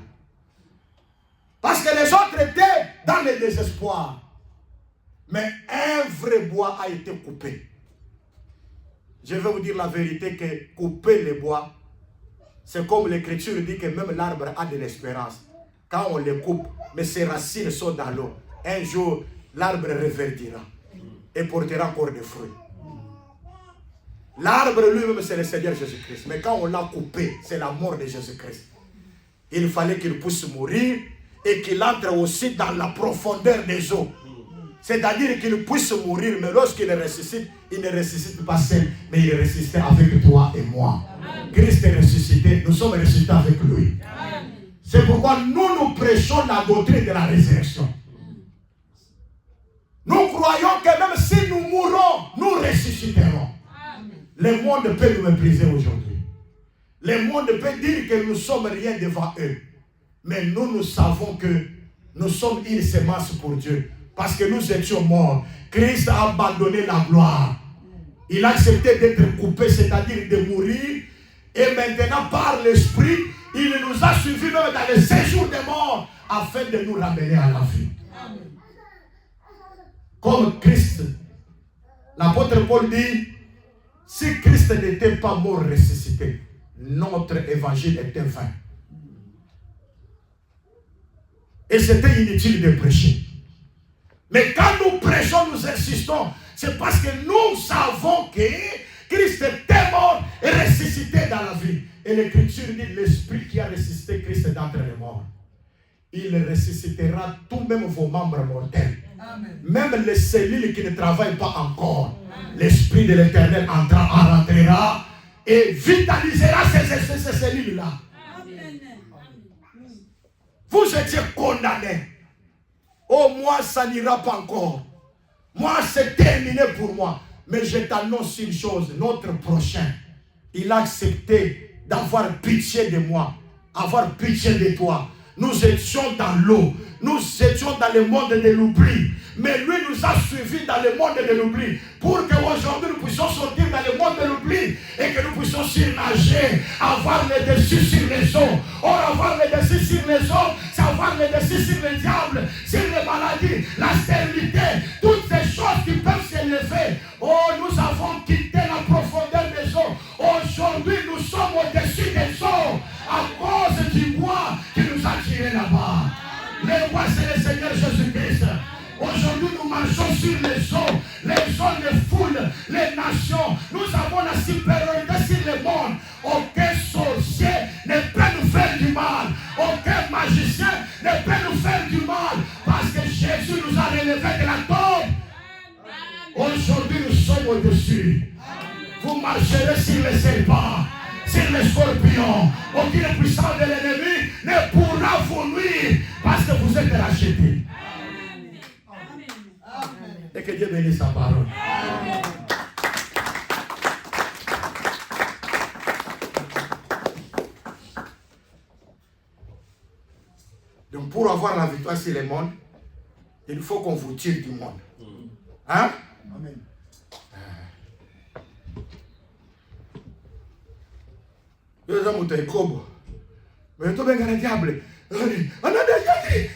Parce que les autres étaient dans le désespoir. Mais un vrai bois a été coupé. Je vais vous dire la vérité que couper les bois, c'est comme l'Écriture dit que même l'arbre a de l'espérance. Quand on les coupe, mais ses racines sont dans l'eau. Un jour, l'arbre reverdira et portera encore des fruits. L'arbre lui-même, c'est le Seigneur Jésus-Christ. Mais quand on l'a coupé, c'est la mort de Jésus-Christ. Il fallait qu'il puisse mourir et qu'il entre aussi dans la profondeur des eaux. C'est-à-dire qu'il puisse mourir, mais lorsqu'il ressuscite, il ne ressuscite pas seul, mais il ressuscite avec toi et moi. Amen. Christ est ressuscité, nous sommes ressuscités avec lui. C'est pourquoi nous prêchons la doctrine de la résurrection. Nous croyons que même si nous mourrons, nous ressusciterons. Le monde peut nous mépriser aujourd'hui. Le monde peut dire que nous ne sommes rien devant eux. Mais nous savons que nous sommes une semence pour Dieu. Parce que nous étions morts. Christ a abandonné la gloire. Il a accepté d'être coupé, c'est-à-dire de mourir. Et maintenant, par l'Esprit, il nous a suivis même dans le séjour des morts, afin de nous ramener à la vie. Comme Christ, l'apôtre Paul dit, si Christ n'était pas mort ressuscité, notre évangile était vain. Et c'était inutile de prêcher. Mais quand nous prêchons, nous insistons, c'est parce que nous savons que Christ était mort et ressuscité dans la vie. Et l'Écriture dit, l'Esprit qui a ressuscité Christ d'entre les morts, il ressuscitera tout même vos membres mortels. Amen. Même les cellules qui ne travaillent pas encore. L'Esprit de l'Éternel rentrera et vitalisera ces cellules-là. Vous étiez condamnés. Oh, moi, ça n'ira pas encore. Moi, c'est terminé pour moi. Mais je t'annonce une chose. Notre prochain, il a accepté d'avoir pitié de moi. Avoir pitié de toi. Nous étions dans l'eau. Nous étions dans le monde de l'oubli. Mais lui nous a suivis dans le monde de l'oubli. Pour qu'aujourd'hui nous puissions sortir dans le monde de l'oubli. Et que nous puissions surnager. Avoir le dessus sur les eaux. Or, avoir le dessus sur les eaux, c'est avoir le dessus sur le diable, sur les maladies, la stérilité. Toutes ces choses qui peuvent s'élever. Oh, nous avons quitté la profondeur des eaux. Aujourd'hui, nous sommes au-dessus des eaux. À cause du bois qui nous a tirés là-bas. Le bois, c'est le Seigneur Jésus-Christ. Aujourd'hui, nous marchons sur les eaux. Les eaux, les foules, les nations. Nous avons la supériorité sur le monde. Aucun sorcier ne peut nous faire du mal. Aucun magicien ne peut nous faire du mal. Parce que Jésus nous a relevés de la tombe. Aujourd'hui, nous sommes au-dessus. Vous marcherez sur les serpents, sur les scorpions. Aucune puissance de l'ennemi ne pourra vous nuire parce que vous êtes rachetés. Et que Dieu bénisse sa parole. Amen. Donc pour avoir la victoire sur le monde, il faut qu'on vous tire du monde. Hein? Amen. Yo za moto ekobo. Mais to benga na diable. Anadekati.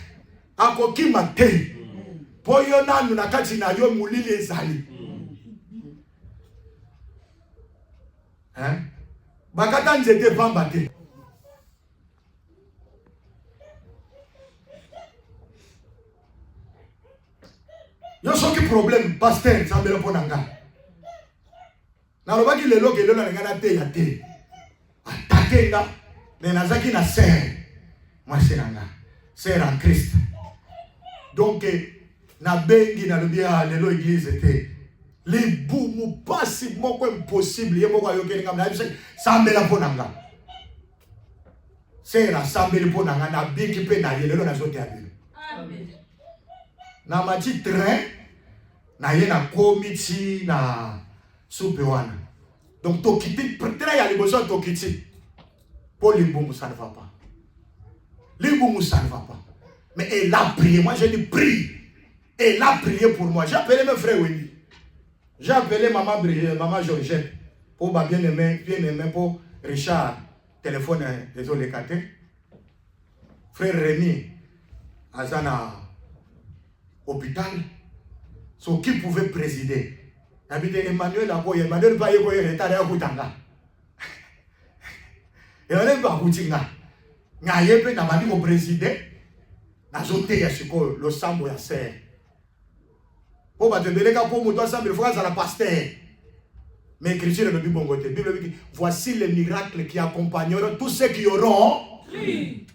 Akokima te. Po yo nanu na kati na yo mulili ezali. Hein? Bakata nzete pamba te. Yo soki problème pasteur sambela ponanga. Na lobaki lelo ke lelo na te ya te. Atakenga mais nazaki na sœur. Moi c'est nanga. Sœur en Christ. Donc na bengi na lobia lelo église te. Les boumou pasi moko impossible ye moko ayoke nga na bise sambela ponanga. Sœur sambela ponanga na biki pe na lelo na zote ya bilo. Amen. Na mati train na ye na komiti na soupe wana. Donc tokiti train ya liboso tokiti. Pour les boumou ça ne va pas. Les boumou ça ne va pas. Mais elle a prié, moi je dis prie. Elle a prié pour moi. J'ai appelé mes frères Wendy. J'ai appelé maman Georgette pour ma bien-aimé pour Richard. Téléphone, désolé, Kate. Frère Rémi, Azana, hôpital. So qui pouvait présider? Habité Emmanuel Aboye, Emmanuel Baye Boye, retard à Koutanga. Et on n'est pas Koutinga. Nayepe n'a pas dit mon président. N'a zoté à ce que le sambo ya serre. Pour ma demander pour moi, toi, ça me fait la pasteur. Mais l'écriture ne dit bon côté. Bible dit voici les miracles qui accompagneront tous ceux qui auront. Oui.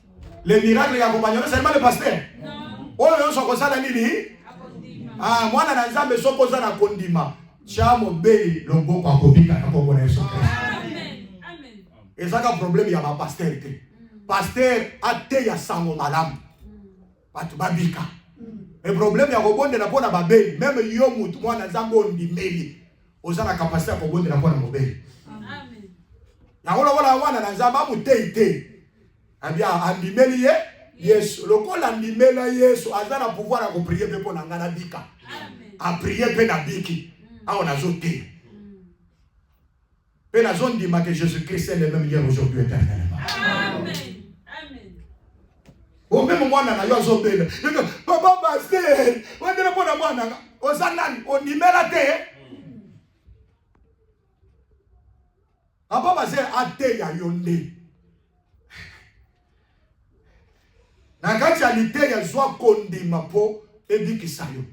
Les miracles qui accompagneront, c'est seulement le pasteur. Non. Oh, ils sont comme ça, ah, moi, dans la zambe, ils sont comme ça, dans Kondima. Chamo Bey, le beau Kakobika, Kakobone, Amen. Amen. Et ça, le problème, il y a ma pasteur. Pasteur, a te ya sango malam. Patu babika. Le problème, il y a robonde na pona babeli. Même yo mutu mwana zambo ndimeli. Oza na capacité ya robonde na pona mobeli. Amen. Ya wala wana na zamba muteite. Abia andimeli ye. Yesu. Lokola ndimela Yesu. Azana pouvoir à prier pe pona ngana bika. Amen. A prier pe na biki. A on a zoté. Pe na zone dima que Jésus-Christ est le même hier aujourd'hui éternellement. Amen. Au même moment, on a eu un zobel. Papa, pasteur, on a dit que moi, on y met la terre. Papa, pasteur, a terre à yonde. Na kati ya lite ya zwa kondima po ebiki sayo.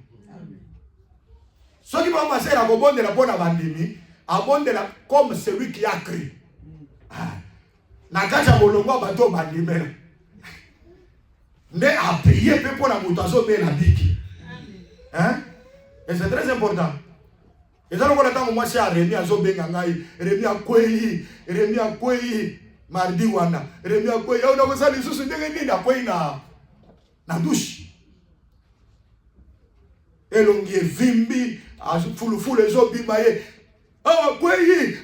Soki papa pasteur a kobonde la pona bandimi, abonde la comme celui qui a cru. Na kati ya bolongo bato bandimela. Mais à prier pour la mutazo mais la biki. Hein? Et c'est très important. Et ça, on attend moi c'est à Rémi à Zobengangai, Rémi à Kwei, mardi wana, Rémi à Kwei. On a besoin de sous de à Kwei na douche. Et l'on y vimbi à foule les zobi maye. Ah Kwei,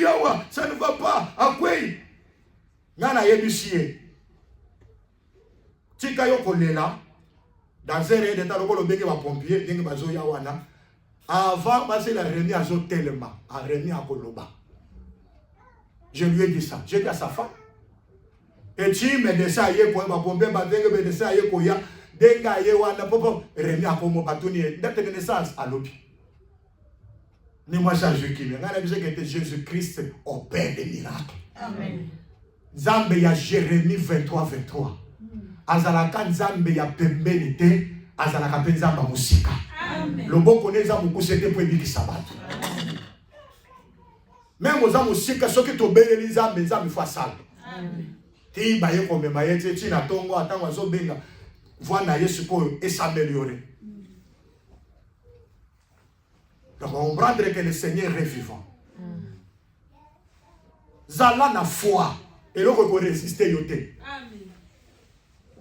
yawa, ça ne va pas. À Kwei. Nana yebisie. Tika yo kolela dans un rayon d'état le benge va pompier benge bazo ya wana avant passer la réunion à zo tellement à réunion à Koloba. Je lui ai dit ça, j'ai dit à sa femme et tu me dis ça hier pour ma pompier ba benge me dis ça hier pour ya denga ye wana popo réunion à Komo batuni date de naissance à l'opi. Ni moi ça je qui me ngana bize que Jésus-Christ opère des miracles. Amen. Zambe ya Jérémie 23. Azalaka nzambe ya pembeni te, azalaka pe nzamba musika. Amen. Loboko neza mukusete po ebikisa bato. Même oza musika soki tobeleli nzambe nzambe fo asala. Amen. Ti baye komema ye te ti na tongo atango azobenga voix na Yesu po s'améliorer. Donc on comprendre que le Seigneur est vivant. Zala na foi et le ko résister yote. Amen.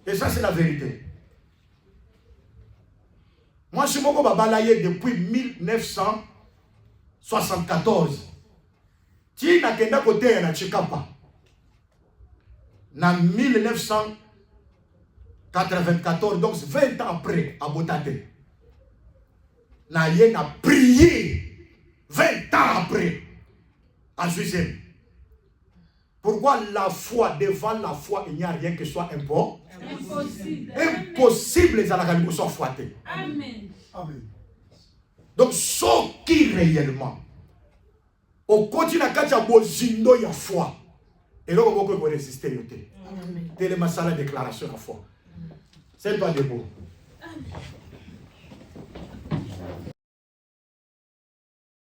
Et ça, c'est la vérité. Moi, je suis babalaye depuis 1974. Si na kenda côté na Chikapa. Na 1994, donc 20 ans après, à Botate. Na yé na prié 20 ans après, à Suisse. Pourquoi la foi, devant la foi, il n'y a rien qui soit Impossible. Impossible, les Alakalimus sont fouettés. Amen. Amen. Donc, ce qui réellement, au continent, quand il y a besoin de foi, et là, on peut résister. Tellement ça la déclaration de foi. C'est toi debout.